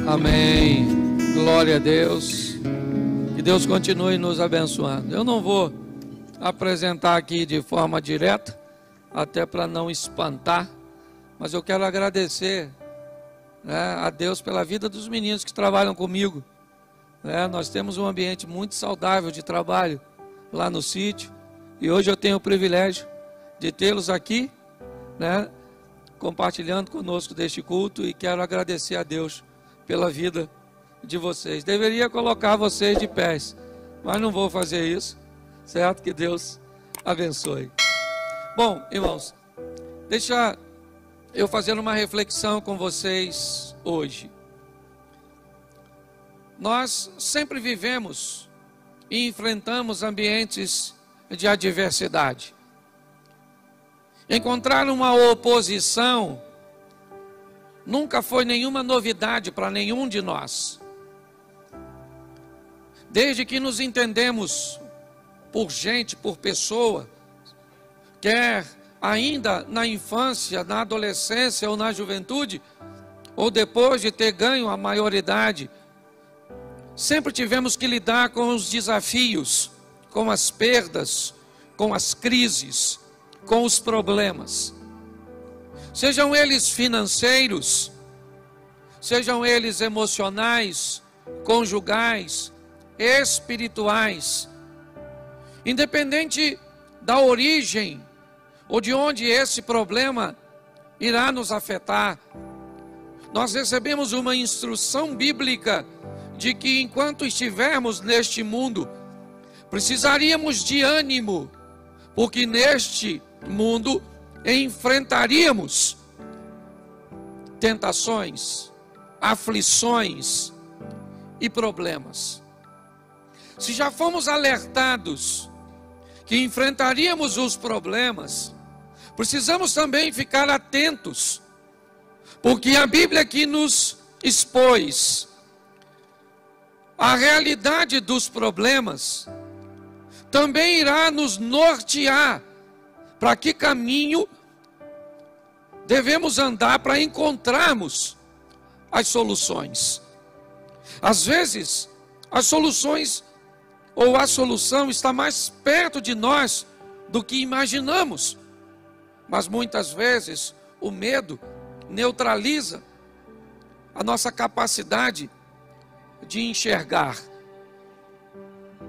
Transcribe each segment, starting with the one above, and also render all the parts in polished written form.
Amém. Glória a Deus. Que Deus continue nos abençoando. Eu não vou apresentar aqui de forma direta, até para não espantar, mas eu quero agradecer, a Deus pela vida dos meninos que trabalham comigo. Nós temos um ambiente muito saudável de trabalho lá no sítio, e hoje eu tenho o privilégio de tê-los aqui, compartilhando conosco deste culto, e quero agradecer a Deus pela vida de vocês. Deveria colocar vocês de pés, mas não vou fazer isso, certo? Que Deus abençoe. Bom, irmãos, deixa eu fazer uma reflexão com vocês hoje. Nós sempre vivemos e enfrentamos ambientes de adversidade. Encontrar uma oposição nunca foi nenhuma novidade para nenhum de nós. Desde que nos entendemos por gente, por pessoa, quer ainda na infância, na adolescência ou na juventude, ou depois de ter ganho a maioridade, sempre tivemos que lidar com os desafios, com as perdas, com as crises, com os problemas. Sejam eles financeiros, sejam eles emocionais, conjugais, espirituais. Independente da origem ou de onde esse problema irá nos afetar, nós recebemos uma instrução bíblica de que enquanto estivermos neste mundo, precisaríamos de ânimo, porque neste mundo enfrentaríamos tentações, aflições e problemas. Se já fomos alertados que enfrentaríamos os problemas, precisamos também ficar atentos, porque a Bíblia aqui nos expôs a realidade dos problemas, também irá nos nortear para que caminho devemos andar para encontrarmos as soluções. Às vezes, as soluções ou a solução está mais perto de nós do que imaginamos, mas muitas vezes o medo neutraliza a nossa capacidade de enxergar.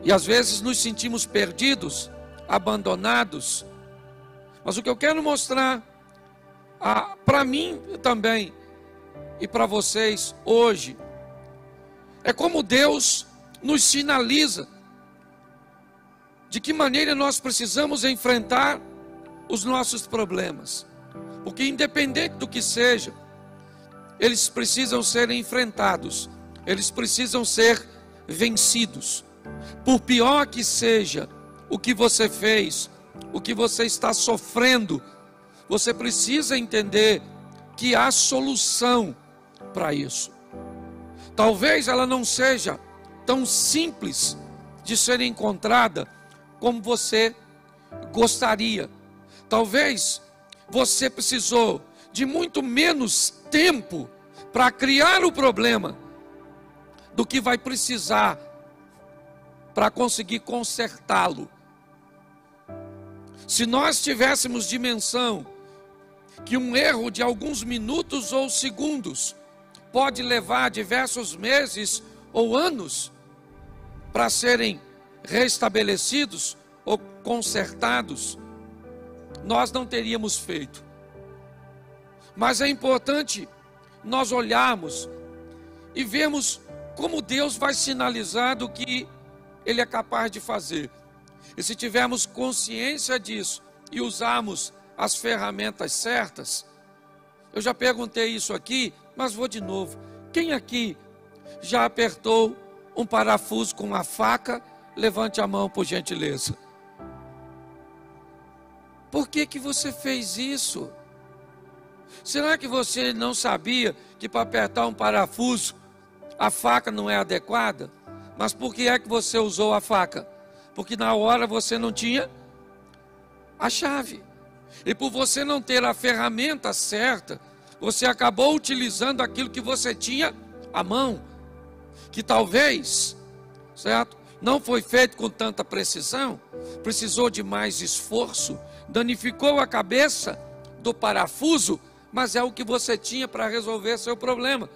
E às vezes nos sentimos perdidos, abandonados. Mas o que eu quero mostrar para mim também e para vocês hoje é como Deus nos sinaliza de que maneira nós precisamos enfrentar os nossos problemas. Porque independente do que seja, eles precisam ser enfrentados, eles precisam ser vencidos. Por pior que seja o que você fez, o que você está sofrendo, você precisa entender que há solução para isso. Talvez ela não seja tão simples de ser encontrada como você gostaria. Talvez você precisou de muito menos tempo para criar o problema do que vai precisar para conseguir consertá-lo. Se nós tivéssemos dimensão que um erro de alguns minutos ou segundos pode levar diversos meses ou anos para serem restabelecidos ou consertados, nós não teríamos feito. Mas é importante nós olharmos e vermos como Deus vai sinalizar do que Ele é capaz de fazer. E se tivermos consciência disso e usarmos as ferramentas certas, eu já perguntei isso aqui, mas vou de novo. Quem aqui já apertou um parafuso com uma faca? Levante a mão, por gentileza. Por que que você fez isso? Será que você não sabia que para apertar um parafuso a faca não é adequada? Mas por que é que você usou a faca? Porque na hora você não tinha a chave. E por você não ter a ferramenta certa, você acabou utilizando aquilo que você tinha à mão, que talvez, certo, não foi feito com tanta precisão, precisou de mais esforço, danificou a cabeça do parafuso, mas é o que você tinha para resolver seu problema.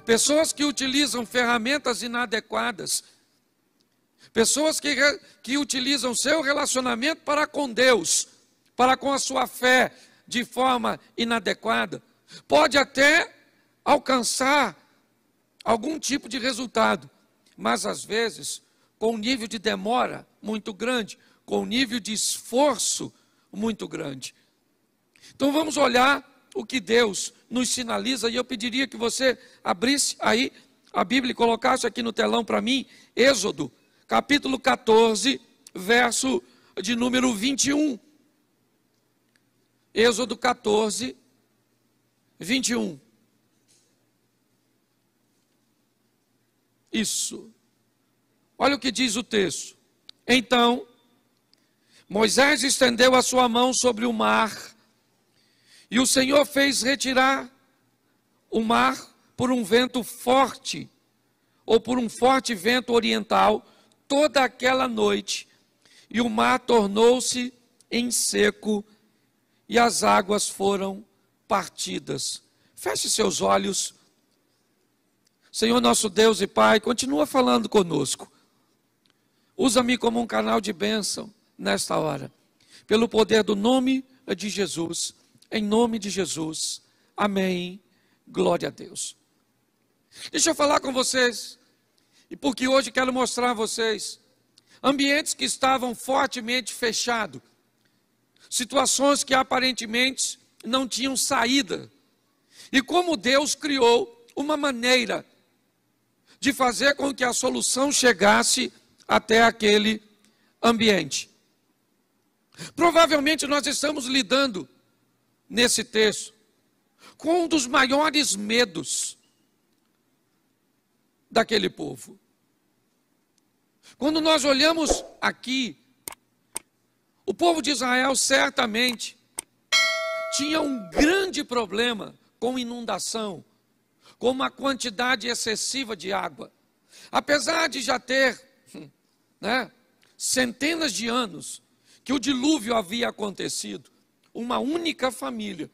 Pessoas que utilizam ferramentas inadequadas, pessoas que utilizam seu relacionamento para com Deus, para com a sua fé, de forma inadequada, pode até alcançar algum tipo de resultado, mas às vezes com um nível de demora muito grande, com um nível de esforço muito grande. Então vamos olhar o que Deus nos sinaliza, e eu pediria que você abrisse aí a Bíblia e colocasse aqui no telão para mim, Êxodo, capítulo 14, verso de número 21. Êxodo 14, 21. Isso. Olha o que diz o texto. Então, Moisés estendeu a sua mão sobre o mar, e o Senhor fez retirar o mar por um vento forte, ou por um forte vento oriental, toda aquela noite, e o mar tornou-se em seco, e as águas foram partidas. Feche seus olhos. Senhor nosso Deus e Pai, continua falando conosco. Usa-me como um canal de bênção nesta hora, pelo poder do nome de Jesus, em nome de Jesus, amém, glória a Deus. Deixa eu falar com vocês, e porque hoje quero mostrar a vocês, ambientes que estavam fortemente fechados, situações que aparentemente não tinham saída, e como Deus criou uma maneira de fazer com que a solução chegasse até aquele ambiente. Provavelmente nós estamos lidando, nesse texto, com um dos maiores medos daquele povo. Quando nós olhamos aqui, o povo de Israel certamente tinha um grande problema com inundação, com uma quantidade excessiva de água. Apesar de já ter centenas de anos que o dilúvio havia acontecido, uma única família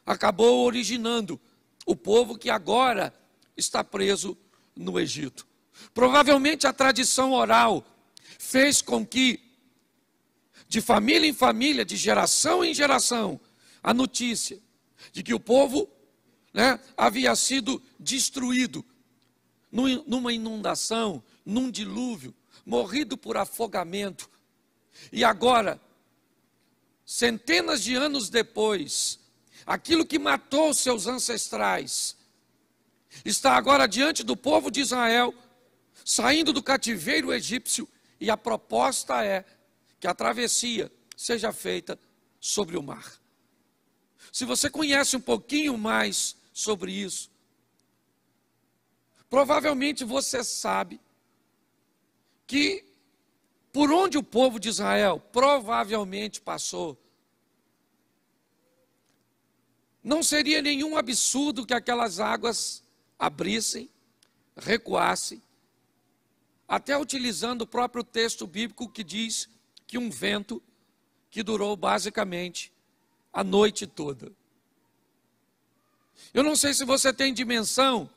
acabou originando o povo que agora está preso no Egito. Provavelmente a tradição oral fez com que, de família em família, de geração em geração, a notícia de que o povo havia sido destruído numa inundação, num dilúvio, morrido por afogamento. E agora, centenas de anos depois, aquilo que matou seus ancestrais está agora diante do povo de Israel, saindo do cativeiro egípcio, e a proposta é que a travessia seja feita sobre o mar. Se você conhece um pouquinho mais sobre isso, provavelmente você sabe que por onde o povo de Israel provavelmente passou, não seria nenhum absurdo que aquelas águas abrissem, recuassem, até utilizando o próprio texto bíblico que diz que um vento que durou basicamente a noite toda. Eu não sei se você tem dimensão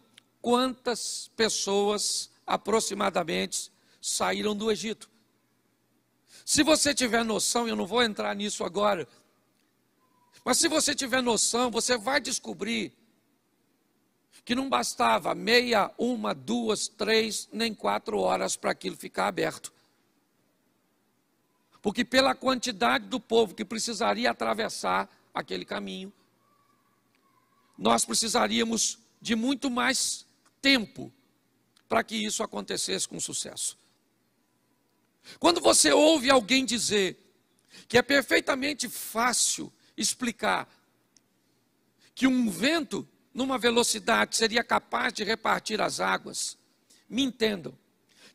quantas pessoas aproximadamente saíram do Egito. Se você tiver noção, eu não vou entrar nisso agora, mas se você tiver noção, você vai descobrir que não bastava meia, uma, duas, 3, nem 4 horas para aquilo ficar aberto. Porque pela quantidade do povo que precisaria atravessar aquele caminho, nós precisaríamos de muito mais tempo para que isso acontecesse com sucesso. Quando você ouve alguém dizer que é perfeitamente fácil explicar que um vento numa velocidade seria capaz de repartir as águas, me entendam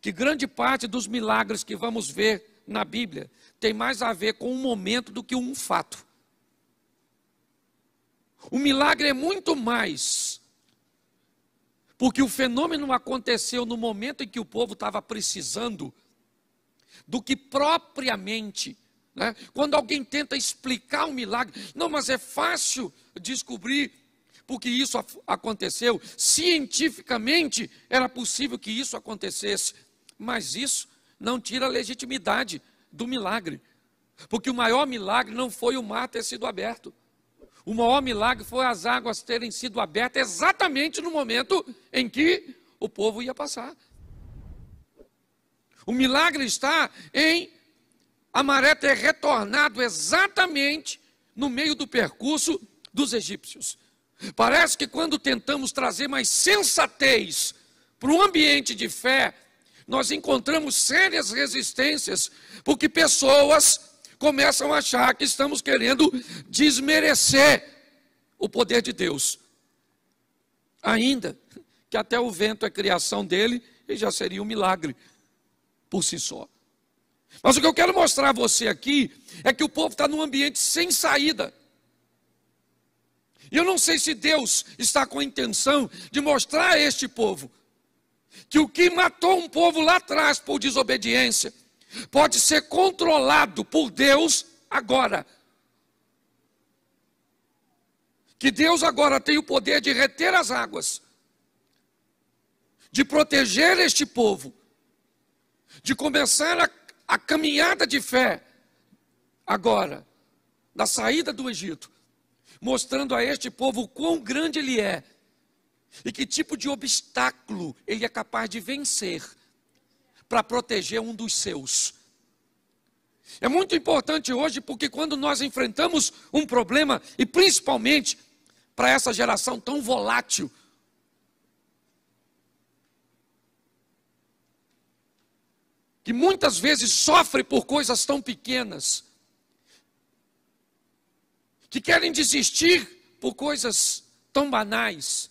que grande parte dos milagres que vamos ver na Bíblia tem mais a ver com um momento do que um fato. O milagre é muito mais Porque o fenômeno aconteceu no momento em que o povo estava precisando do que propriamente, né? Quando alguém tenta explicar um milagre, não, mas é fácil descobrir porque isso aconteceu, cientificamente era possível que isso acontecesse, mas isso não tira a legitimidade do milagre, porque o maior milagre não foi o mar ter sido aberto, o maior milagre foi as águas terem sido abertas exatamente no momento em que o povo ia passar. O milagre está em a maré ter retornado exatamente no meio do percurso dos egípcios. Parece que quando tentamos trazer mais sensatez para o ambiente de fé, nós encontramos sérias resistências, porque pessoas começam a achar que estamos querendo desmerecer o poder de Deus. Ainda que até o vento é criação dele e já seria um milagre por si só. Mas o que eu quero mostrar a você aqui é que o povo está num ambiente sem saída. E eu não sei se Deus está com a intenção de mostrar a este povo que o que matou um povo lá atrás por desobediência pode ser controlado por Deus agora. Que Deus agora tem o poder de reter as águas, de proteger este povo, de começar a caminhada de fé agora, da saída do Egito, mostrando a este povo o quão grande ele é e que tipo de obstáculo ele é capaz de vencer para proteger um dos seus. É muito importante hoje, porque quando nós enfrentamos um problema, e principalmente para essa geração tão volátil, que muitas vezes sofre por coisas tão pequenas, que querem desistir por coisas tão banais.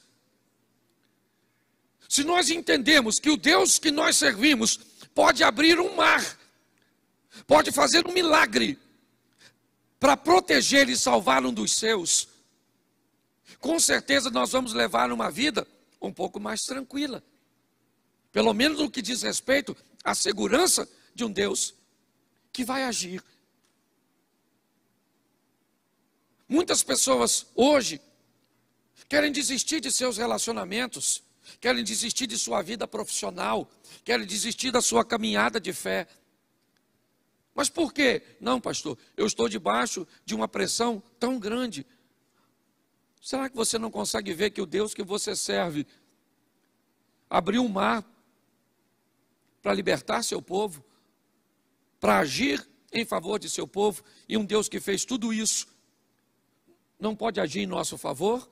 Se nós entendemos que o Deus que nós servimos pode abrir um mar, pode fazer um milagre para proteger e salvar um dos seus, com certeza nós vamos levar uma vida um pouco mais tranquila. Pelo menos no que diz respeito à segurança de um Deus que vai agir. Muitas pessoas hoje querem desistir de seus relacionamentos, querem desistir de sua vida profissional, querem desistir da sua caminhada de fé. Mas por quê? Não, pastor, eu estou debaixo de uma pressão tão grande. Será que você não consegue ver que o Deus que você serve abriu um mar para libertar seu povo, para agir em favor de seu povo, e um Deus que fez tudo isso não pode agir em nosso favor?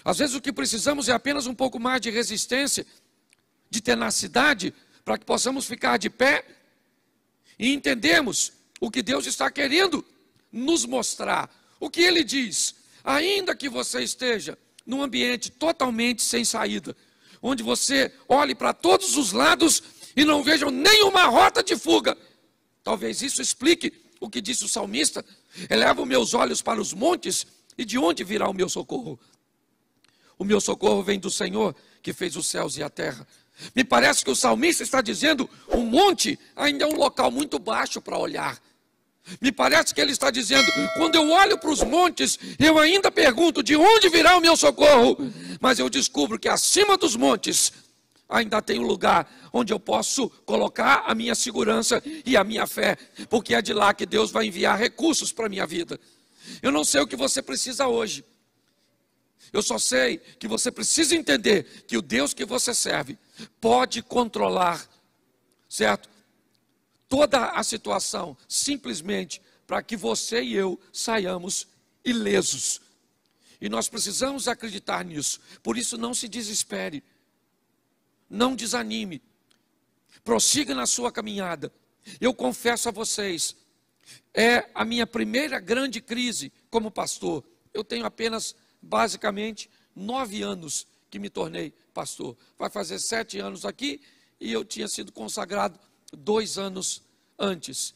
Às vezes o que precisamos é apenas um pouco mais de resistência, de tenacidade, para que possamos ficar de pé e entendermos o que Deus está querendo nos mostrar. O que Ele diz: ainda que você esteja num ambiente totalmente sem saída, onde você olhe para todos os lados e não veja nenhuma rota de fuga, talvez isso explique o que disse o salmista: elevo meus olhos para os montes, e de onde virá o meu socorro? O meu socorro vem do Senhor, que fez os céus e a terra. Me parece que o salmista está dizendo: um monte ainda é um local muito baixo para olhar. Me parece que ele está dizendo: quando eu olho para os montes, eu ainda pergunto de onde virá o meu socorro, mas eu descubro que acima dos montes ainda tem um lugar onde eu posso colocar a minha segurança e a minha fé, porque é de lá que Deus vai enviar recursos para a minha vida. Eu não sei o que você precisa hoje, eu só sei que você precisa entender que o Deus que você serve pode controlar, certo? Toda a situação, simplesmente para que você e eu saiamos ilesos. E nós precisamos acreditar nisso. Por isso, não se desespere, não desanime, prossiga na sua caminhada. Eu confesso a vocês, é a minha primeira grande crise como pastor. Eu tenho apenas, basicamente, 9 anos que me tornei pastor. Vai fazer 7 anos aqui e eu tinha sido consagrado 2 anos antes.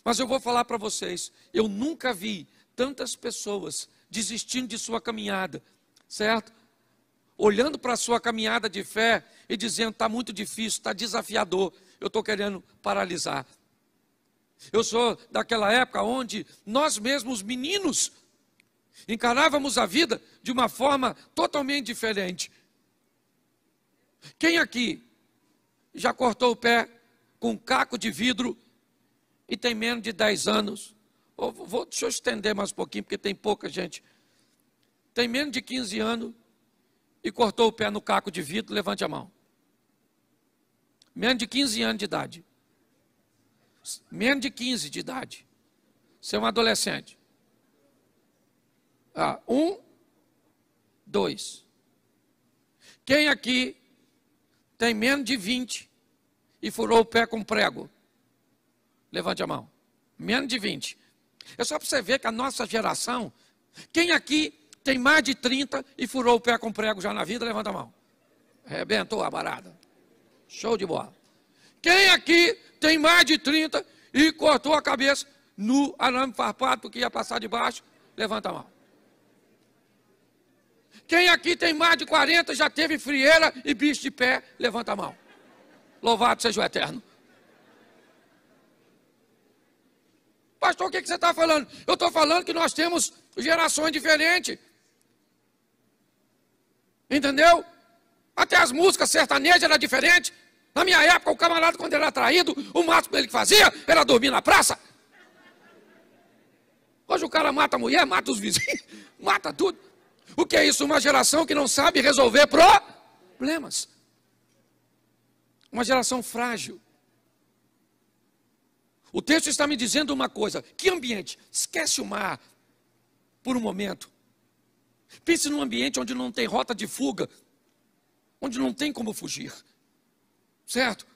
Mas eu vou falar para vocês, eu nunca vi tantas pessoas desistindo de sua caminhada, certo? olhando para a sua caminhada de fé e dizendo: está muito difícil, está desafiador, eu estou querendo paralisar. Eu sou daquela época onde nós mesmos, meninos, encarávamos a vida de uma forma totalmente diferente. Quem aqui já cortou o pé com um caco de vidro e tem menos de 10 anos? Deixa eu estender mais um pouquinho, porque tem pouca gente. Tem menos de 15 anos e cortou o pé no caco de vidro, levante a mão. Menos de 15 anos de idade. Menos de 15 de idade. Você é um adolescente. 1, 2. Quem aqui tem menos de 20 e furou o pé com prego? Levante a mão. Menos de 20. É só para você ver que a nossa geração, quem aqui tem mais de 30 e furou o pé com prego já na vida? Levanta a mão. Arrebentou a barada. Show de bola. Quem aqui tem mais de 30 e cortou a cabeça no arame farpado porque ia passar de baixo? Levanta a mão. Quem aqui tem mais de 40 já teve frieira e bicho de pé? Levanta a mão. Louvado seja o Eterno. Pastor, o que você está falando? Eu estou falando que nós temos gerações diferentes. Entendeu? Até as músicas sertanejas eram diferentes. Na minha época, o camarada, quando ele era traído, o máximo que ele fazia era dormir na praça. Hoje o cara mata a mulher, mata os vizinhos, mata tudo. O que é isso? Uma geração que não sabe resolver problemas. Uma geração frágil. O texto está me dizendo uma coisa: que ambiente? Esquece o mar por um momento. Pense num ambiente onde não tem rota de fuga, onde não tem como fugir. Certo?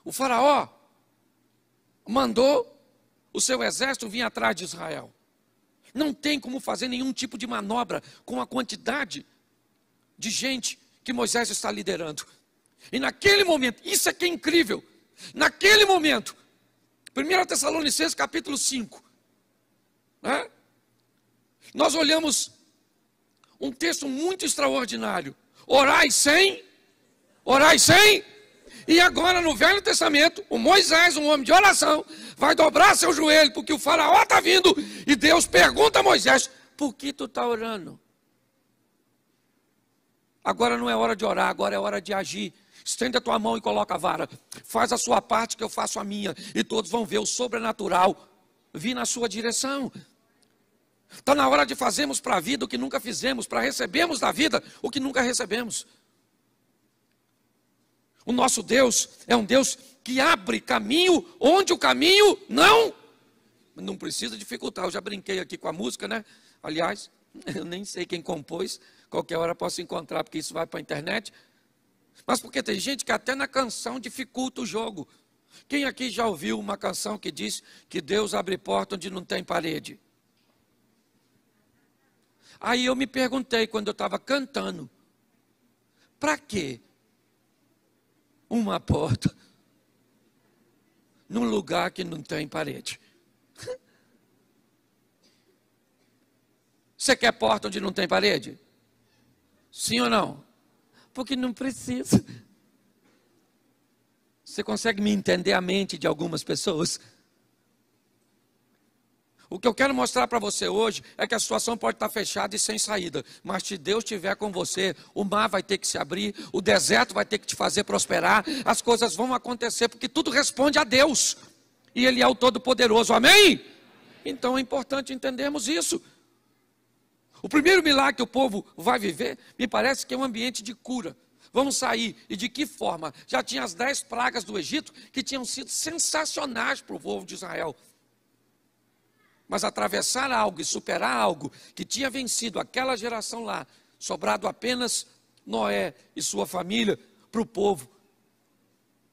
O faraó mandou o seu exército vir atrás de Israel. Não tem como fazer nenhum tipo de manobra com a quantidade de gente que Moisés está liderando. E naquele momento, isso aqui é incrível, naquele momento, 1 Tessalonicenses capítulo 5, né? Nós olhamos um texto muito extraordinário. Orai sem. E agora no Velho Testamento, o Moisés, um homem de oração, vai dobrar seu joelho, porque o faraó está vindo, e Deus pergunta a Moisés: por que tu está orando? Agora não é hora de orar, agora é hora de agir. Estende a tua mão e coloca a vara. Faz a sua parte que eu faço a minha, e todos vão ver o sobrenatural vir na sua direção. Está na hora de fazermos para a vida o que nunca fizemos, para recebermos da vida o que nunca recebemos. O nosso Deus é um Deus que abre caminho onde o caminho não precisa dificultar. Eu já brinquei aqui com a música, né? Aliás, eu nem sei quem compôs, qualquer hora posso encontrar, porque isso vai para a internet. Mas porque tem gente que até na canção dificulta o jogo. Quem aqui já ouviu uma canção que diz que Deus abre porta onde não tem parede? Aí eu me perguntei quando eu estava cantando: para quê uma porta num lugar que não tem parede? Você quer porta onde não tem parede? Sim ou não? Porque não precisa. Você consegue me entender a mente de algumas pessoas? O que eu quero mostrar para você hoje é que a situação pode estar fechada e sem saída, mas se Deus estiver com você, o mar vai ter que se abrir, o deserto vai ter que te fazer prosperar, as coisas vão acontecer, porque tudo responde a Deus, e Ele é o Todo-Poderoso, amém? Então é importante entendermos isso. O primeiro milagre que o povo vai viver, me parece que é um ambiente de cura. Vamos sair, e de que forma? Já tinha as 10 pragas do Egito, que tinham sido sensacionais para o povo de Israel. Mas atravessar algo e superar algo que tinha vencido aquela geração lá, sobrado apenas Noé e sua família, para o povo,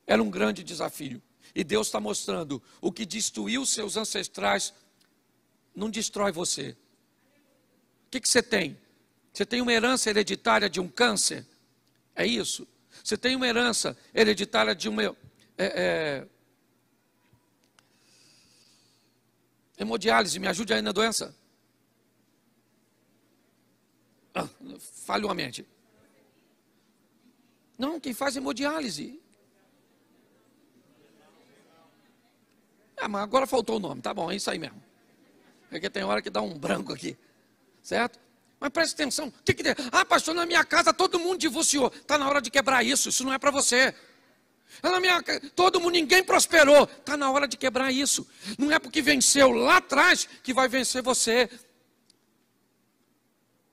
era um grande desafio. E Deus está mostrando: o que destruiu seus ancestrais não destrói você. O que você tem? Você tem uma herança hereditária de um câncer? É isso? Você tem uma herança hereditária de uma hemodiálise? Me ajude aí na doença. Falhou a mente. Não, quem faz hemodiálise. Mas agora faltou o nome, tá bom, é isso aí mesmo. Porque tem hora que dá um branco aqui, certo? Mas preste atenção, o que tem? Pastor, na minha casa todo mundo divorciou. Está na hora de quebrar isso, isso não é para você. Na minha casa, todo mundo, ninguém prosperou. Está na hora de quebrar isso. Não é porque venceu lá atrás que vai vencer você.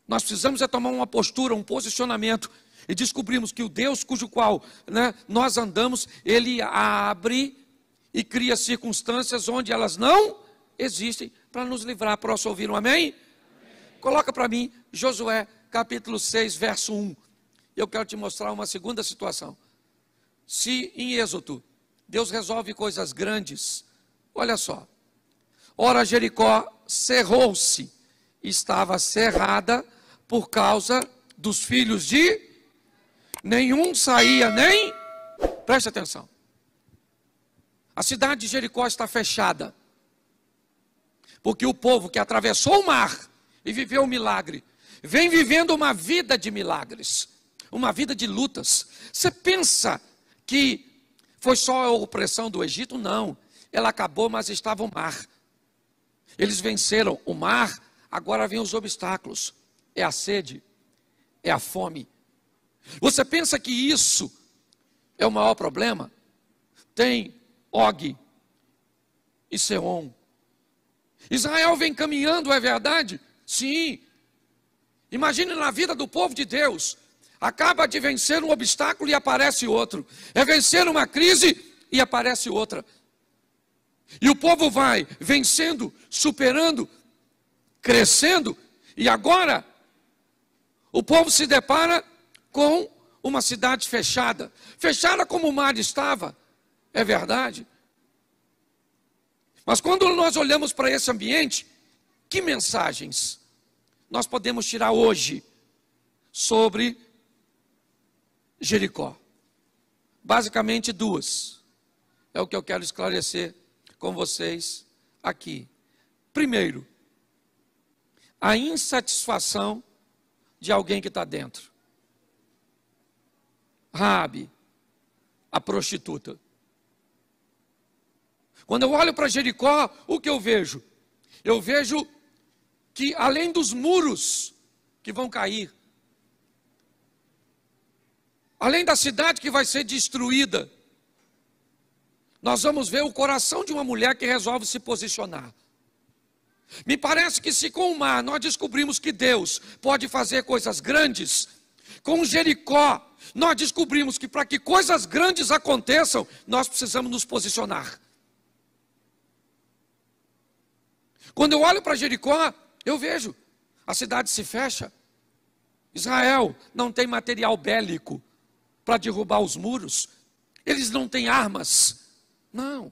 Nós precisamos tomar uma postura, um posicionamento. E descobrimos que o Deus cujo qual nós andamos, Ele abre e cria circunstâncias onde elas não existem para nos livrar. Posso ouvir um amém? Amém. Coloca para mim Josué capítulo 6, verso 1. Eu quero te mostrar uma segunda situação. Se em Êxodo Deus resolve coisas grandes, olha só. Ora, Jericó cerrou-se, estava cerrada por causa dos filhos de... Nenhum saía nem... Preste atenção. A cidade de Jericó está fechada. Porque o povo que atravessou o mar e viveu o milagre, vem vivendo uma vida de milagres, uma vida de lutas. Você pensa que foi só a opressão do Egito? Não. Ela acabou, mas estava o mar. Eles venceram o mar, agora vem os obstáculos. É a sede, é a fome. Você pensa que isso é o maior problema? Tem Og e Seom. Israel vem caminhando, é verdade? Sim. Imagine na vida do povo de Deus. Acaba de vencer um obstáculo e aparece outro. É vencer uma crise e aparece outra. E o povo vai vencendo, superando, crescendo. E agora, o povo se depara com uma cidade fechada. Fechada como o mar estava. É verdade. Mas quando nós olhamos para esse ambiente, que mensagens nós podemos tirar hoje sobre Jericó? Basicamente duas. É o que eu quero esclarecer com vocês aqui. Primeiro, a insatisfação de alguém que está dentro. Raabe, a prostituta. Quando eu olho para Jericó, o que eu vejo? Eu vejo que além dos muros que vão cair, além da cidade que vai ser destruída, nós vamos ver o coração de uma mulher que resolve se posicionar. Me parece que se com o mar nós descobrimos que Deus pode fazer coisas grandes, com Jericó nós descobrimos que para que coisas grandes aconteçam, nós precisamos nos posicionar. Quando eu olho para Jericó, eu vejo, a cidade se fecha. Israel não tem material bélico para derrubar os muros. Eles não têm armas. Não.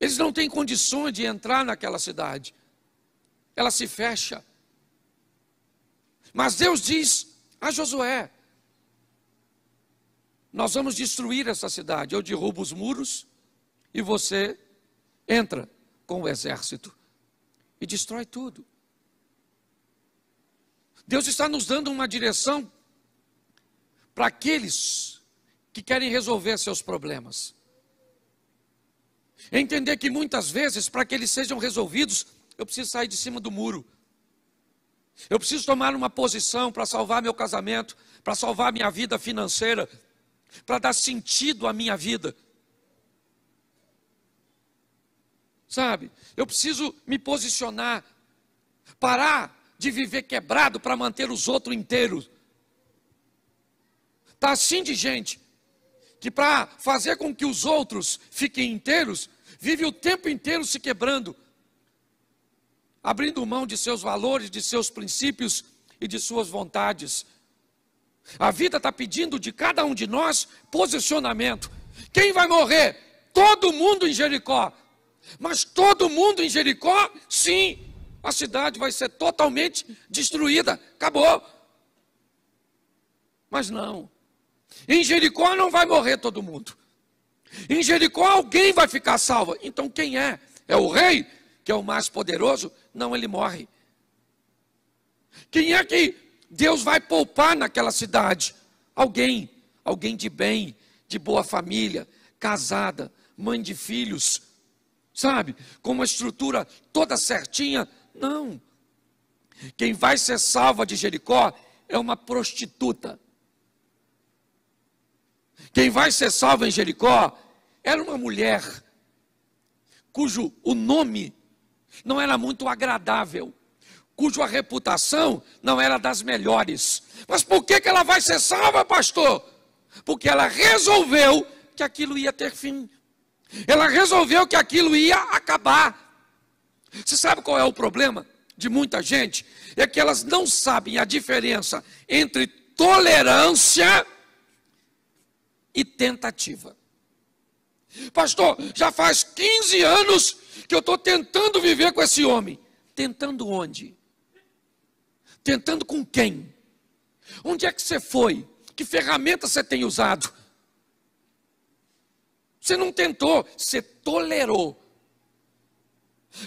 Eles não têm condições de entrar naquela cidade. Ela se fecha. Mas Deus diz a Josué: nós vamos destruir essa cidade. Eu derrubo os muros e você entra com o exército e destrói tudo. Deus está nos dando uma direção para aqueles que querem resolver seus problemas. Entender que muitas vezes, para que eles sejam resolvidos, eu preciso sair de cima do muro. Eu preciso tomar uma posição para salvar meu casamento, para salvar minha vida financeira, para dar sentido à minha vida. Sabe, eu preciso me posicionar, parar de viver quebrado para manter os outros inteiros. Está assim de gente, que para fazer com que os outros fiquem inteiros, vive o tempo inteiro se quebrando, abrindo mão de seus valores, de seus princípios e de suas vontades. A vida está pedindo de cada um de nós posicionamento. Quem vai morrer? Todo mundo em Jericó. Mas todo mundo em Jericó, sim, a cidade vai ser totalmente destruída, acabou. Mas não, em Jericó não vai morrer todo mundo. Em Jericó alguém vai ficar salvo. Então quem é? É o rei, que é o mais poderoso? Não, ele morre. Quem é que Deus vai poupar naquela cidade alguém de bem, de boa família, casada, mãe de filhos, sabe? Com uma estrutura toda certinha. Não. Quem vai ser salva de Jericó é uma prostituta. Quem vai ser salva em Jericó era uma mulher cujo o nome não era muito agradável, cuja reputação não era das melhores. Mas por que ela vai ser salva, pastor? Porque ela resolveu que aquilo ia ter fim. Ela resolveu que aquilo ia acabar. Você sabe qual é o problema de muita gente? É que elas não sabem a diferença entre tolerância e tentativa. Pastor, já faz 15 anos que eu estou tentando viver com esse homem. Tentando onde? Tentando com quem? Onde é que você foi? Que ferramenta você tem usado? Você não tentou, você tolerou.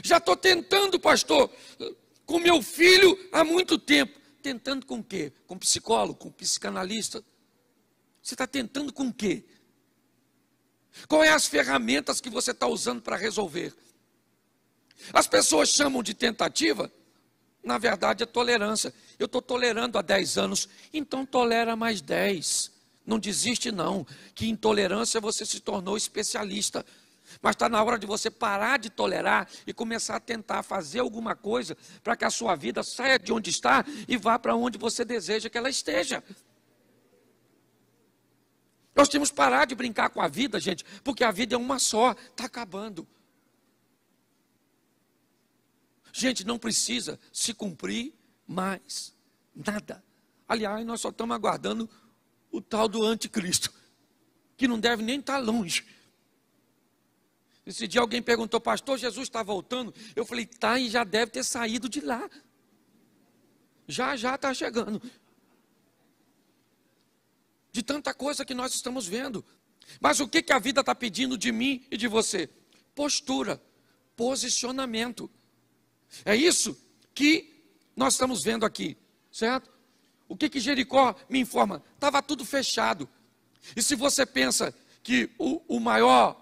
Já estou tentando, pastor, com meu filho há muito tempo. Tentando com o quê? Com psicólogo, com psicanalista? Você está tentando com o quê? Quais são as ferramentas que você está usando para resolver? As pessoas chamam de tentativa, na verdade é tolerância. Eu estou tolerando há 10 anos, então tolera mais 10. Não desiste não, que em tolerância você se tornou especialista. Mas está na hora de você parar de tolerar e começar a tentar fazer alguma coisa para que a sua vida saia de onde está e vá para onde você deseja que ela esteja. Nós temos que parar de brincar com a vida, gente, porque a vida é uma só, está acabando. Gente, não precisa se cumprir mais nada. Aliás, nós só estamos aguardando o tal do anticristo, que não deve nem estar longe. Esse dia alguém perguntou, pastor, Jesus está voltando? Eu falei, tá, e já deve ter saído de lá. Já está chegando. De tanta coisa que nós estamos vendo. Mas o que a vida está pedindo de mim e de você? Postura, posicionamento. É isso que nós estamos vendo aqui, certo? O que Jericó me informa? Estava tudo fechado. E se você pensa que o maior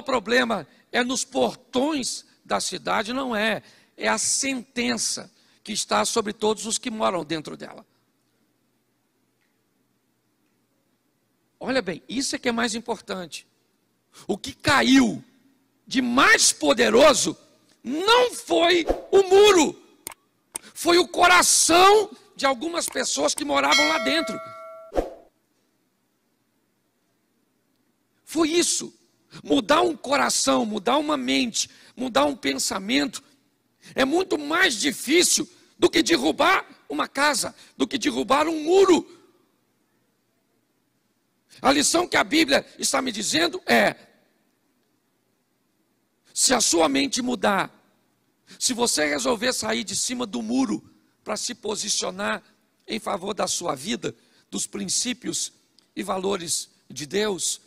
problema é nos portões da cidade, não é. É a sentença que está sobre todos os que moram dentro dela. Olha bem, isso é que é mais importante. O que caiu de mais poderoso não foi o muro, foi o coração de algumas pessoas que moravam lá dentro. Foi isso. Mudar um coração, mudar uma mente, mudar um pensamento, é muito mais difícil do que derrubar uma casa, do que derrubar um muro. A lição que a Bíblia está me dizendo é: se a sua mente mudar, se você resolver sair de cima do muro para se posicionar em favor da sua vida, dos princípios e valores de Deus,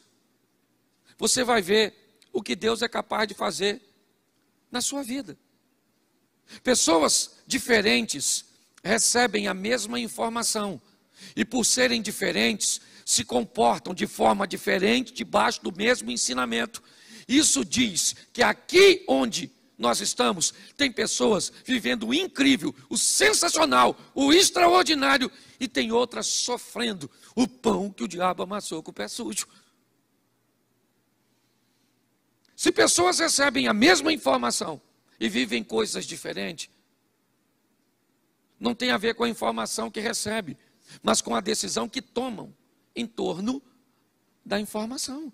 você vai ver o que Deus é capaz de fazer na sua vida. Pessoas diferentes recebem a mesma informação e, por serem diferentes, se comportam de forma diferente debaixo do mesmo ensinamento. Isso diz que aqui onde nós estamos, tem pessoas vivendo o incrível, o sensacional, o extraordinário, e tem outras sofrendo o pão que o diabo amassou com o pé sujo. Se pessoas recebem a mesma informação e vivem coisas diferentes, não tem a ver com a informação que recebe, mas com a decisão que tomam em torno da informação.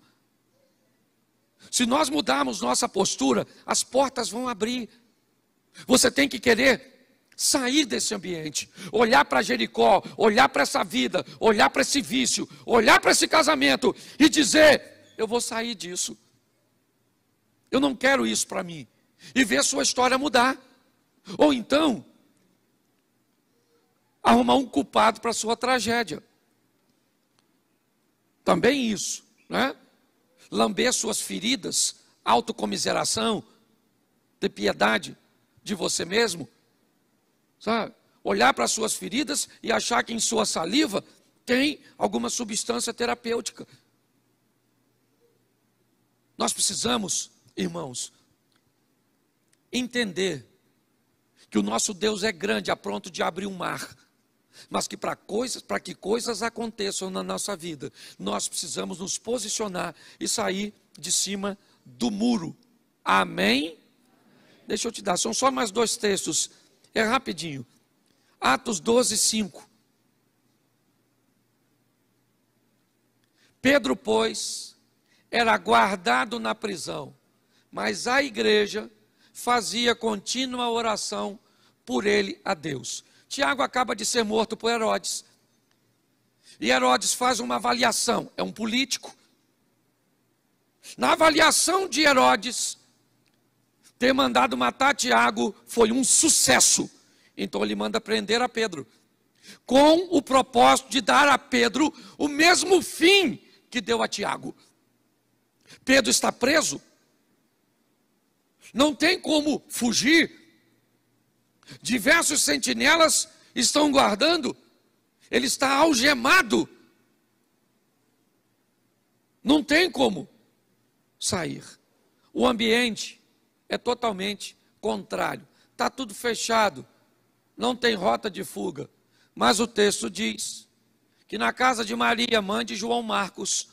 Se nós mudarmos nossa postura, as portas vão abrir. Você tem que querer sair desse ambiente, olhar para Jericó, olhar para essa vida, olhar para esse vício, olhar para esse casamento e dizer: eu vou sair disso. Eu não quero isso para mim. E ver sua história mudar. Ou então, arrumar um culpado para a sua tragédia. Também isso, né? Lamber suas feridas, autocomiseração, ter piedade de você mesmo. sabe? Olhar para as suas feridas e achar que em sua saliva tem alguma substância terapêutica. Nós precisamos, irmãos, entender que o nosso Deus é grande, a ponto de abrir um mar, mas que para que coisas aconteçam na nossa vida, nós precisamos nos posicionar e sair de cima do muro. Amém? Deixa eu te dar, são só mais 2 textos, é rapidinho. Atos 12, 5. Pedro, pois, era guardado na prisão, mas a igreja fazia contínua oração por ele a Deus. Tiago acaba de ser morto por Herodes. E Herodes faz uma avaliação, é um político. Na avaliação de Herodes, ter mandado matar Tiago foi um sucesso. Então ele manda prender a Pedro, com o propósito de dar a Pedro o mesmo fim que deu a Tiago. Pedro está preso, não tem como fugir. Diversos sentinelas estão guardando, ele está algemado, não tem como sair. O ambiente é totalmente contrário, está tudo fechado, não tem rota de fuga. Mas o texto diz que na casa de Maria, mãe de João Marcos,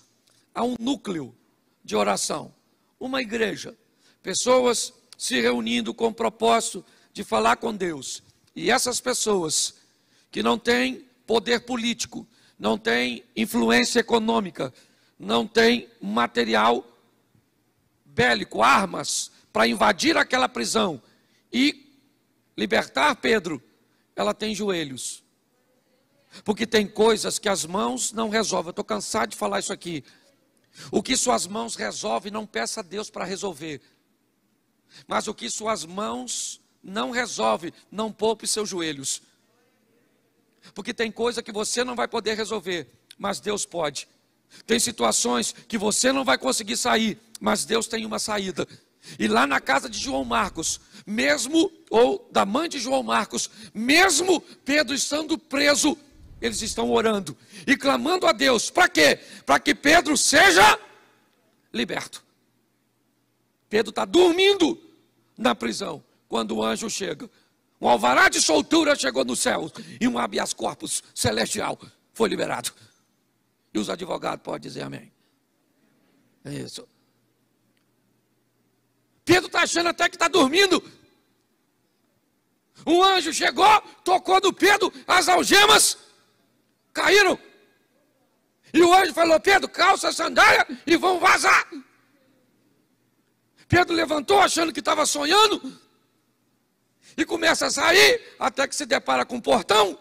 há um núcleo de oração, uma igreja, pessoas se reunindo com o propósito de falar com Deus. E essas pessoas que não têm poder político, não têm influência econômica, não têm material bélico, armas para invadir aquela prisão e libertar Pedro, ela tem joelhos. Porque tem coisas que as mãos não resolvem. Eu estou cansado de falar isso aqui. O que suas mãos resolvem, não peça a Deus para resolver. Mas o que suas mãos não resolvem, não poupe seus joelhos. Porque tem coisa que você não vai poder resolver, mas Deus pode. Tem situações que você não vai conseguir sair, mas Deus tem uma saída. E lá na casa de João Marcos, mesmo, ou da mãe de João Marcos, mesmo Pedro estando preso, eles estão orando e clamando a Deus. Para quê? Para que Pedro seja liberto. Pedro está dormindo na prisão quando o anjo chega. Um alvará de soltura chegou no céu e um habeas corpus celestial foi liberado. E os advogados podem dizer amém. É isso. Pedro está achando até que está dormindo. Um anjo chegou, tocou no Pedro, as algemas caíram. E o anjo falou: Pedro, calça a sandália e vão vazar. Pedro levantou achando que estava sonhando e começa a sair até que se depara com um portão.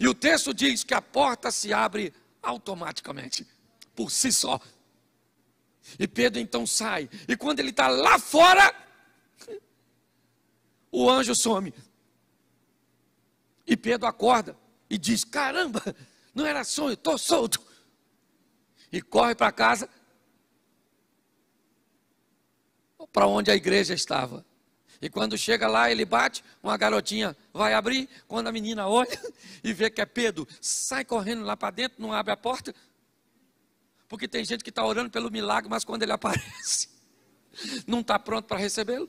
E o texto diz que a porta se abre automaticamente, por si só. E Pedro então sai. E quando ele está lá fora, o anjo some. E Pedro acorda e diz: caramba, não era sonho, estou solto. E corre para casa, para onde a igreja estava. E quando chega lá, ele bate, uma garotinha vai abrir. Quando a menina olha e vê que é Pedro, sai correndo lá para dentro, não abre a porta. Porque tem gente que está orando pelo milagre, mas quando ele aparece, não está pronto para recebê-lo.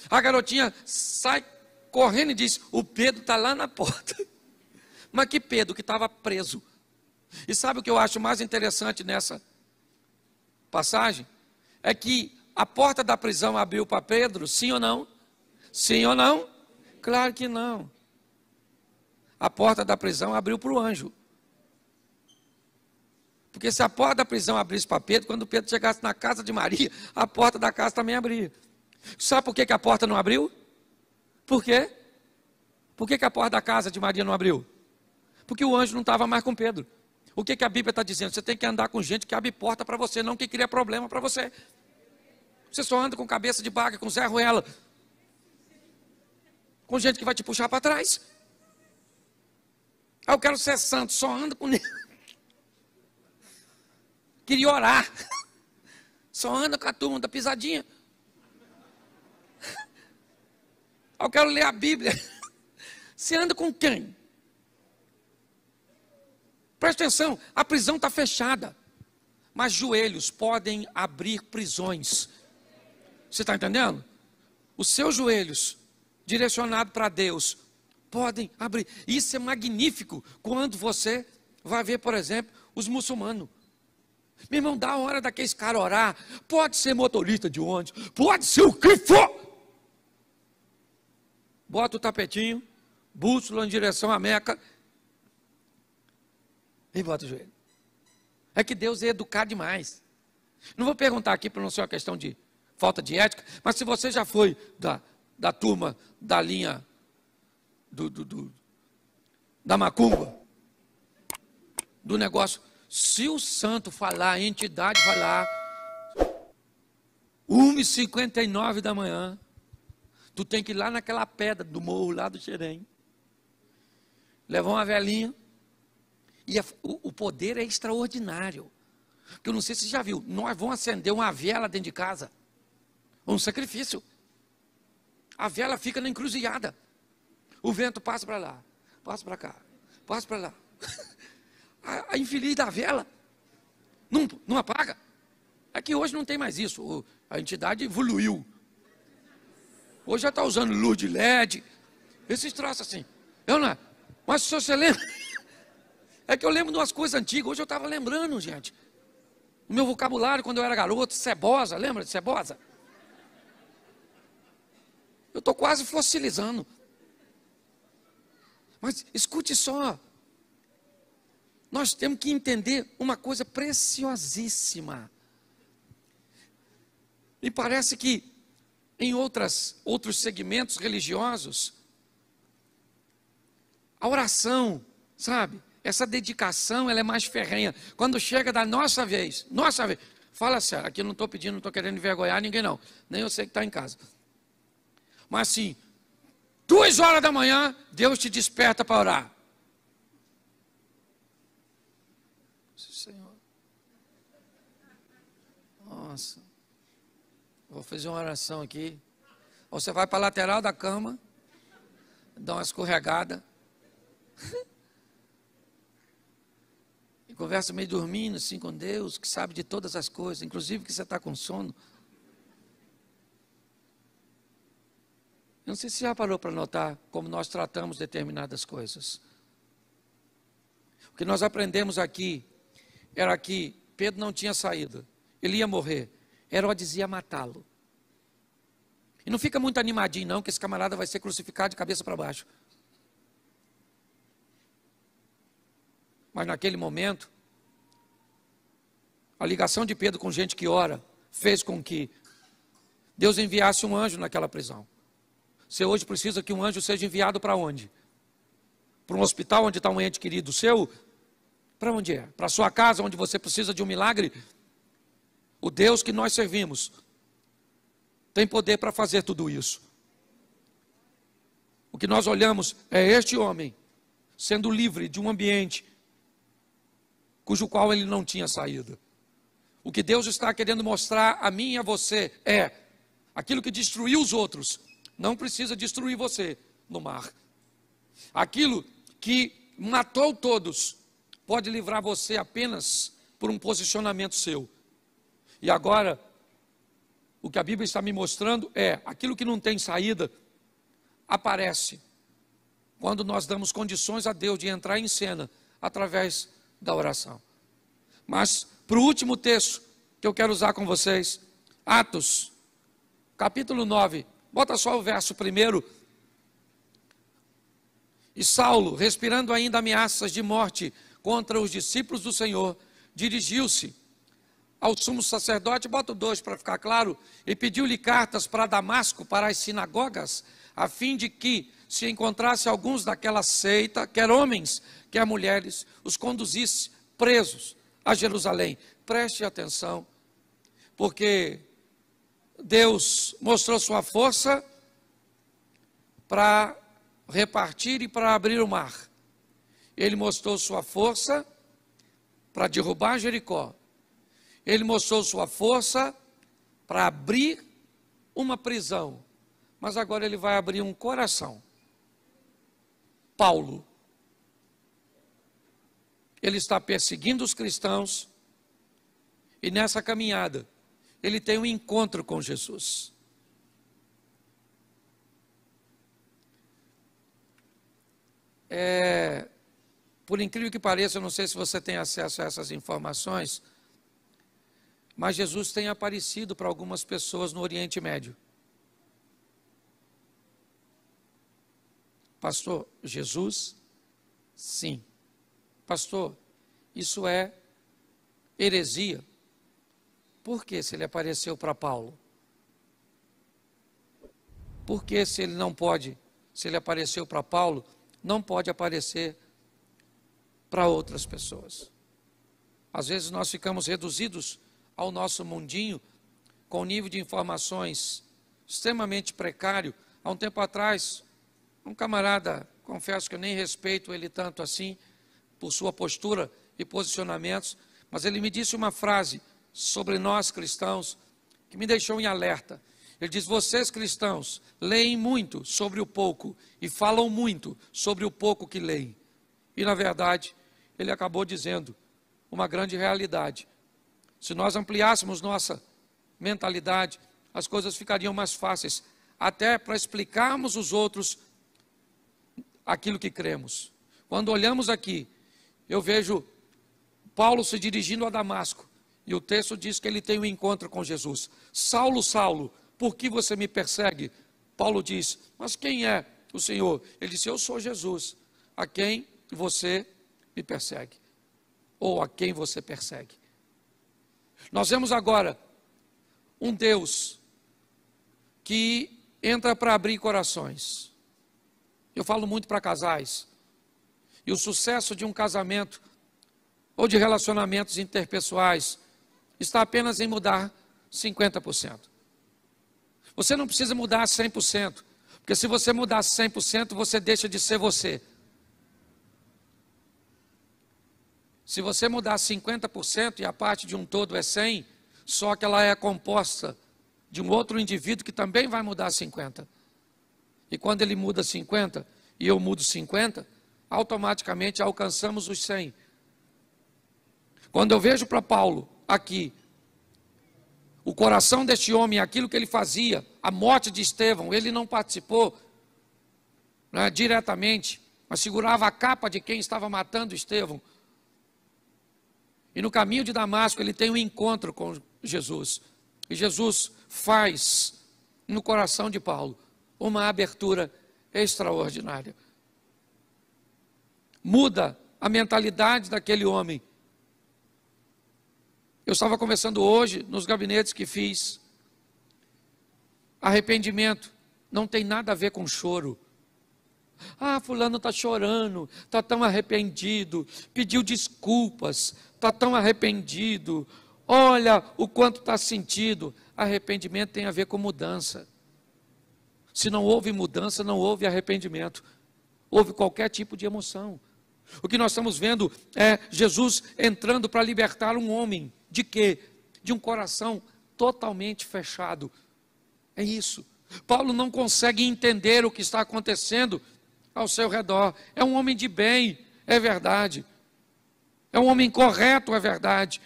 A garotinha sai correndo e diz: o Pedro está lá na porta. Mas que Pedro que estava preso. E sabe o que eu acho mais interessante nessa passagem? É que a porta da prisão abriu para Pedro, sim ou não? Sim ou não? Claro que não. A porta da prisão abriu para o anjo. Porque se a porta da prisão abrisse para Pedro, quando Pedro chegasse na casa de Maria, a porta da casa também abria. Sabe por que a porta não abriu? Por quê? Por que a porta da casa de Maria não abriu? Porque o anjo não estava mais com Pedro. O que a Bíblia está dizendo? Você tem que andar com gente que abre porta para você, não que cria problema para você. Você só anda com cabeça de baga, com Zé Ruela, com gente que vai te puxar para trás. Eu quero ser santo, só anda com ele. Queria orar, só anda com a turma da pisadinha. Eu quero ler a Bíblia. Você anda com quem? Presta atenção, a prisão está fechada. Mas joelhos podem abrir prisões. Você está entendendo? Os seus joelhos, direcionados para Deus, podem abrir. Isso é magnífico quando você vai ver, por exemplo, os muçulmanos. Meu irmão, dá a hora daqueles caras orar. Pode ser motorista de ônibus, pode ser o que for. Bota o tapetinho, bússola em direção à Meca e bota o joelho. É que Deus é educado demais. Não vou perguntar aqui para não ser uma questão de falta de ética, mas se você já foi da turma da linha da macumba, do negócio, se o santo falar, a entidade falar, 1h59 da manhã, tu tem que ir lá naquela pedra do morro, lá do Xerém, levar uma velinha, e o poder é extraordinário. Porque eu não sei se você já viu, nós vamos acender uma vela dentro de casa, um sacrifício. A vela fica na encruzilhada. O vento passa para lá, passa para cá, passa para lá. A infeliz da vela não apaga. É que hoje não tem mais isso. A entidade evoluiu. Hoje já está usando luz de LED. Esses troços assim. Eu não. Mas se você lembra. É que eu lembro de umas coisas antigas. Hoje eu estava lembrando, gente. O meu vocabulário quando eu era garoto. Cebosa, lembra de cebosa? Eu estou quase fossilizando. Mas escute só. Nós temos que entender uma coisa preciosíssima. E parece que em outros segmentos religiosos, a oração, sabe? Essa dedicação, ela é mais ferrenha. Quando chega da nossa vez, fala sério, aqui eu não estou pedindo, não estou querendo envergonhar ninguém não, nem eu sei que está em casa. Mas assim, 2 horas da manhã, Deus te desperta para orar. Senhor, nossa, vou fazer uma oração aqui. Ou você vai para a lateral da cama, dá uma escorregada, e conversa meio dormindo assim com Deus, que sabe de todas as coisas, inclusive que você está com sono. Eu não sei se você já parou para notar como nós tratamos determinadas coisas. O que nós aprendemos aqui era que Pedro não tinha saída, ele ia morrer. Herodes ia matá-lo. E não fica muito animadinho não, que esse camarada vai ser crucificado de cabeça para baixo. Mas naquele momento, a ligação de Pedro com gente que ora, fez com que Deus enviasse um anjo naquela prisão. Você hoje precisa que um anjo seja enviado para onde? Para um hospital onde está um ente querido seu? Para onde é? Para a sua casa, onde você precisa de um milagre? O Deus que nós servimos tem poder para fazer tudo isso. O que nós olhamos é este homem sendo livre de um ambiente cujo qual ele não tinha saída. O que Deus está querendo mostrar a mim e a você é aquilo que destruiu os outros não precisa destruir você no mar. Aquilo que matou todos pode livrar você apenas por um posicionamento seu. E agora, o que a Bíblia está me mostrando é aquilo que não tem saída aparece quando nós damos condições a Deus de entrar em cena através da oração. Mas para o último texto que eu quero usar com vocês, Atos, capítulo 9, bota só o verso 1. E Saulo, respirando ainda ameaças de morte contra os discípulos do Senhor, dirigiu-se ao sumo sacerdote, bota o 2 para ficar claro, e pediu-lhe cartas para Damasco, para as sinagogas, a fim de que, se encontrasse alguns daquela seita, quer homens, quer mulheres, os conduzisse presos a Jerusalém. Preste atenção, porque Deus mostrou sua força para repartir e para abrir o mar. Ele mostrou sua força para derrubar Jericó. Ele mostrou sua força para abrir uma prisão. Mas agora ele vai abrir um coração. Paulo. Ele está perseguindo os cristãos e nessa caminhada ele tem um encontro com Jesus. Por incrível que pareça, eu não sei se você tem acesso a essas informações, mas Jesus tem aparecido para algumas pessoas no Oriente Médio. Pastor, Jesus? Sim. Pastor, isso é heresia. Por que se ele apareceu para Paulo? Por que se ele não pode, se ele apareceu para Paulo, não pode aparecer para outras pessoas? Às vezes nós ficamos reduzidos ao nosso mundinho, com um nível de informações extremamente precário. Há um tempo atrás, um camarada, confesso que eu nem respeito ele tanto assim, por sua postura e posicionamentos, mas ele me disse uma frase sobre nós cristãos, que me deixou em alerta. Ele diz: vocês cristãos leem muito sobre o pouco e falam muito sobre o pouco que leem. E na verdade, ele acabou dizendo uma grande realidade. Se nós ampliássemos nossa mentalidade, as coisas ficariam mais fáceis, até para explicarmos aos outros aquilo que cremos. Quando olhamos aqui, eu vejo Paulo se dirigindo a Damasco, e o texto diz que ele tem um encontro com Jesus. Saulo, Saulo, por que você me persegue? Paulo diz: mas quem é o Senhor? Ele disse: eu sou Jesus, a quem você me persegue, ou a quem você persegue. Nós vemos agora um Deus que entra para abrir corações. Eu falo muito para casais, e o sucesso de um casamento ou de relacionamentos interpessoais está apenas em mudar 50%. Você não precisa mudar 100%, porque se você mudar 100%, você deixa de ser você. Se você mudar 50% e a parte de um todo é 100%, só que ela é composta de um outro indivíduo que também vai mudar 50%. E quando ele muda 50% e eu mudo 50%, automaticamente alcançamos os 100%. Quando eu vejo para Paulo aqui, o coração deste homem, aquilo que ele fazia, a morte de Estevão, ele não participou diretamente, mas segurava a capa de quem estava matando Estevão. E no caminho de Damasco ele tem um encontro com Jesus. E Jesus faz no coração de Paulo uma abertura extraordinária. Muda a mentalidade daquele homem. Eu estava conversando hoje nos gabinetes que fiz. Arrependimento não tem nada a ver com choro. Ah, fulano está chorando, está tão arrependido, pediu desculpas, está tão arrependido. Olha o quanto está sentido. Arrependimento tem a ver com mudança. Se não houve mudança, não houve arrependimento. Houve qualquer tipo de emoção. O que nós estamos vendo é Jesus entrando para libertar um homem. De quê? De um coração totalmente fechado. É isso. Paulo não consegue entender o que está acontecendo ao seu redor. É um homem de bem, é verdade. É um homem correto, é verdade.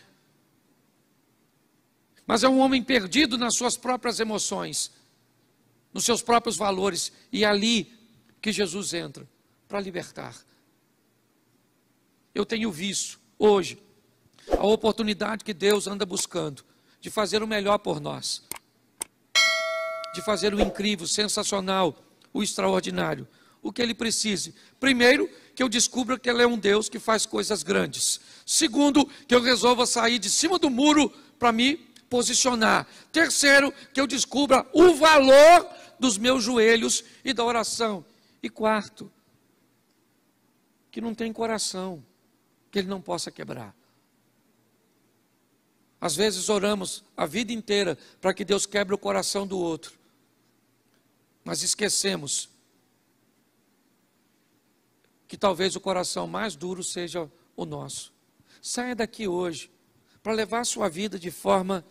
Mas é um homem perdido nas suas próprias emoções, nos seus próprios valores. E é ali que Jesus entra para libertar. Eu tenho visto hoje a oportunidade que Deus anda buscando de fazer o melhor por nós, de fazer o incrível, o sensacional, o extraordinário, o que Ele precise. Primeiro, que eu descubra que Ele é um Deus que faz coisas grandes. Segundo, que eu resolva sair de cima do muro para me posicionar. Terceiro, que eu descubra o valor dos meus joelhos e da oração. E quarto, que não tem coração que Ele não possa quebrar. Às vezes oramos a vida inteira para que Deus quebre o coração do outro, mas esquecemos que talvez o coração mais duro seja o nosso. Saia daqui hoje para levar a sua vida de forma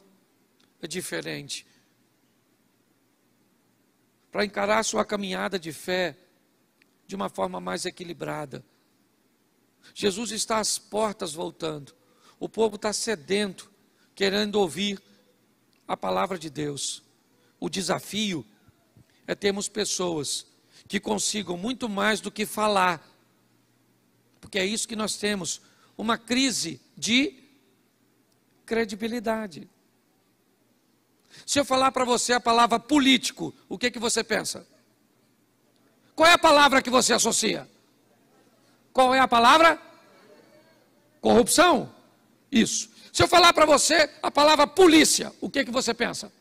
diferente, para encarar a sua caminhada de fé de uma forma mais equilibrada. Jesus está às portas voltando. O povo está sedento, querendo ouvir a palavra de Deus. O desafio é termos pessoas que consigam muito mais do que falar, porque é isso que nós temos, uma crise de credibilidade. Se eu falar para você a palavra político, o que você pensa? Qual é a palavra que você associa? Qual é a palavra? Corrupção? Isso. Se eu falar para você a palavra polícia, o que você pensa?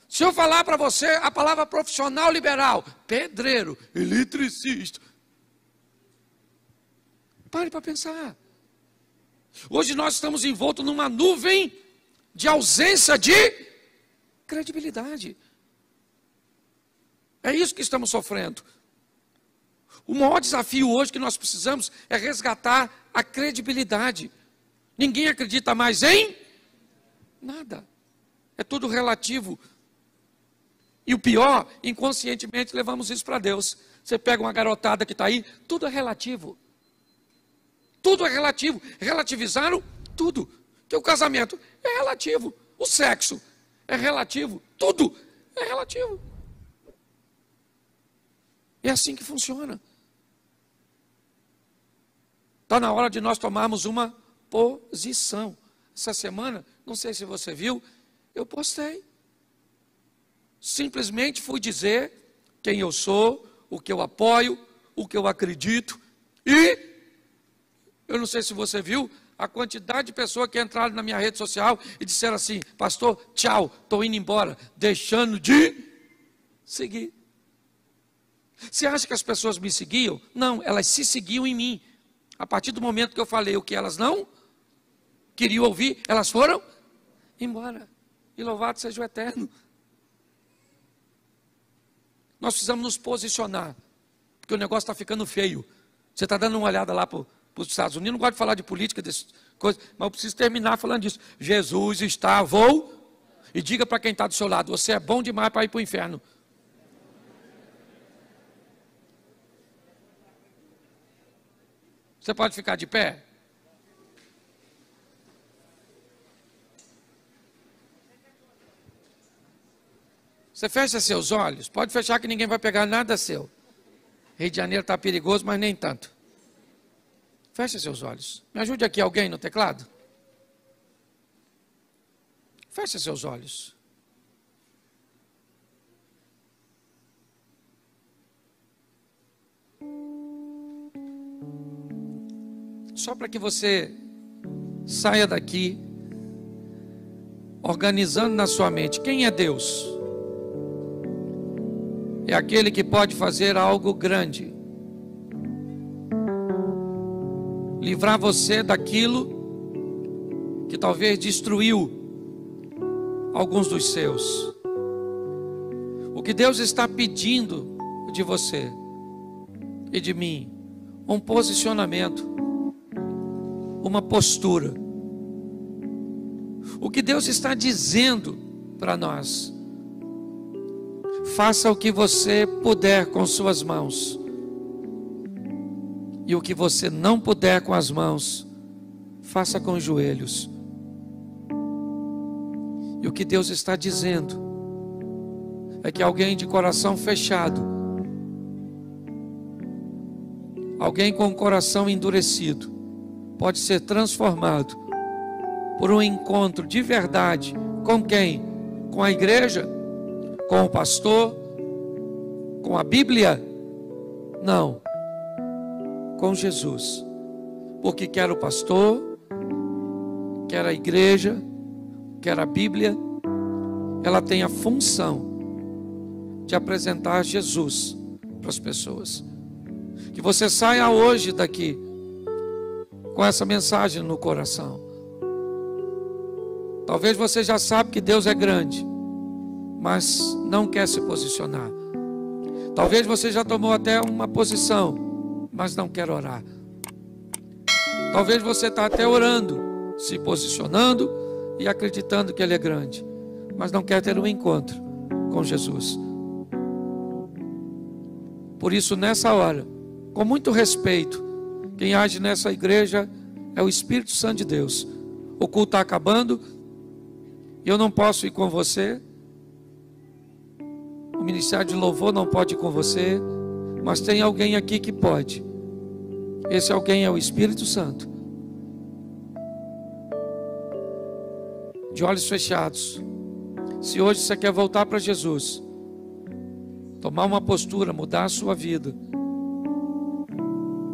Se eu falar para você a palavra profissional liberal, pedreiro, eletricista. Pare para pensar. Hoje nós estamos envoltos numa nuvem de ausência de credibilidade. É isso que estamos sofrendo. O maior desafio hoje que nós precisamos é resgatar a credibilidade. Ninguém acredita mais em nada. É tudo relativo. E o pior, inconscientemente levamos isso para Deus. Você pega uma garotada que está aí, tudo é relativo. Tudo é relativo. Relativizaram tudo. Que o casamento é relativo. O sexo é relativo. Tudo é relativo. É assim que funciona. Está na hora de nós tomarmos uma posição. Essa semana, não sei se você viu, eu postei. Simplesmente fui dizer quem eu sou, o que eu apoio, o que eu acredito. E, eu não sei se você viu, a quantidade de pessoas que entraram na minha rede social e disseram assim: pastor, tchau, estou indo embora, deixando de seguir. Você acha que as pessoas me seguiam? Não, elas se seguiam em mim. A partir do momento que eu falei o que elas não queriam ouvir, elas foram embora. E louvado seja o Eterno. Nós precisamos nos posicionar, porque o negócio está ficando feio. Você está dando uma olhada lá para os Estados Unidos, não gosto de falar de política, dessas coisas, mas eu preciso terminar falando disso. Jesus está, e diga para quem está do seu lado: você é bom demais para ir para o inferno. Você pode ficar de pé? Você fecha seus olhos, pode fechar que ninguém vai pegar nada seu. Rio de Janeiro está perigoso, mas nem tanto. Fecha seus olhos. Me ajude aqui alguém no teclado? Fecha seus olhos. Só para que você saia daqui organizando na sua mente: quem é Deus? É aquele que pode fazer algo grande, livrar você daquilo que talvez destruiu alguns dos seus. O que Deus está pedindo de você e de mim: um posicionamento, uma postura. O que Deus está dizendo para nós: faça o que você puder com suas mãos, e o que você não puder com as mãos, faça com os joelhos. E o que Deus está dizendo é que alguém de coração fechado, alguém com o coração endurecido, pode ser transformado por um encontro de verdade. Com quem? Com a igreja? Com o pastor? Com a Bíblia? Não. Com Jesus. Porque quer o pastor, quer a igreja, quer a Bíblia, ela tem a função de apresentar Jesus para as pessoas. Que você saia hoje daqui com essa mensagem no coração. Talvez você já sabe que Deus é grande, mas não quer se posicionar. Talvez você já tomou até uma posição, mas não quer orar. Talvez você está até orando, se posicionando e acreditando que Ele é grande, mas não quer ter um encontro com Jesus. Por isso, nessa hora, com muito respeito, quem age nessa igreja é o Espírito Santo de Deus. O culto está acabando, eu não posso ir com você, o ministério de louvor não pode ir com você, mas tem alguém aqui que pode. Esse alguém é o Espírito Santo. De olhos fechados, se hoje você quer voltar para Jesus, tomar uma postura, mudar a sua vida,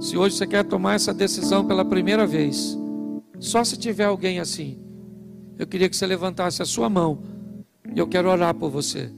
se hoje você quer tomar essa decisão pela primeira vez, só se tiver alguém assim, eu queria que você levantasse a sua mão e eu quero orar por você.